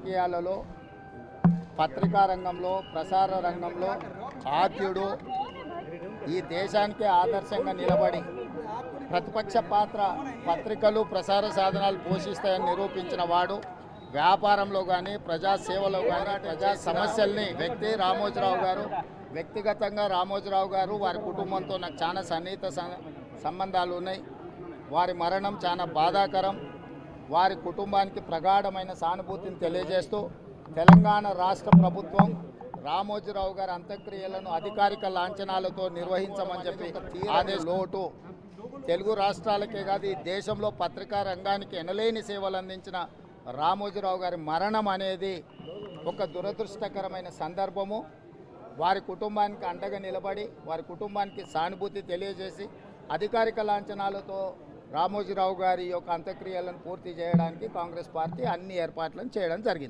రాజకీయాలలో పత్రికా రంగంలో ప్రసార రంగంలో ఆద్యుడు ఈ దేశానికి ఆదర్శంగా నిలబడి ప్రతిపక్ష పాత్ర పత్రికలు ప్రసార సాధనాలు పోషిస్తాయని నిరూపించిన వాడు వ్యాపారంలో కానీ ప్రజాసేవలో కానీ ప్రజా సమస్యల్ని రామోజీరావు గారు వ్యక్తిగతంగా రామోజీరావు గారు వారి కుటుంబంతో నాకు చాలా సన్నిహిత సంబంధాలు ఉన్నాయి. వారి మరణం చాలా బాధాకరం. వారి కుటుంబానికి ప్రగాఢమైన సానుభూతిని తెలియజేస్తూ తెలంగాణ రాష్ట్ర ప్రభుత్వం రామోజీరావు గారి అంత్యక్రియలను అధికారిక లాంఛనాలతో నిర్వహించమని చెప్పి లోటు తెలుగు రాష్ట్రాలకే కాదు ఈ దేశంలో పత్రికా రంగానికి ఎనలేని సేవలు అందించిన రామోజీరావు గారి మరణం అనేది ఒక దురదృష్టకరమైన సందర్భము. వారి కుటుంబానికి అండగా నిలబడి వారి కుటుంబానికి సానుభూతి తెలియజేసి అధికారిక లాంఛనాలతో రామోజీరావు గారి యొక్క అంత్యక్రియలను పూర్తి చేయడానికి కాంగ్రెస్ పార్టీ అన్ని ఏర్పాట్లను చేయడం జరిగింది.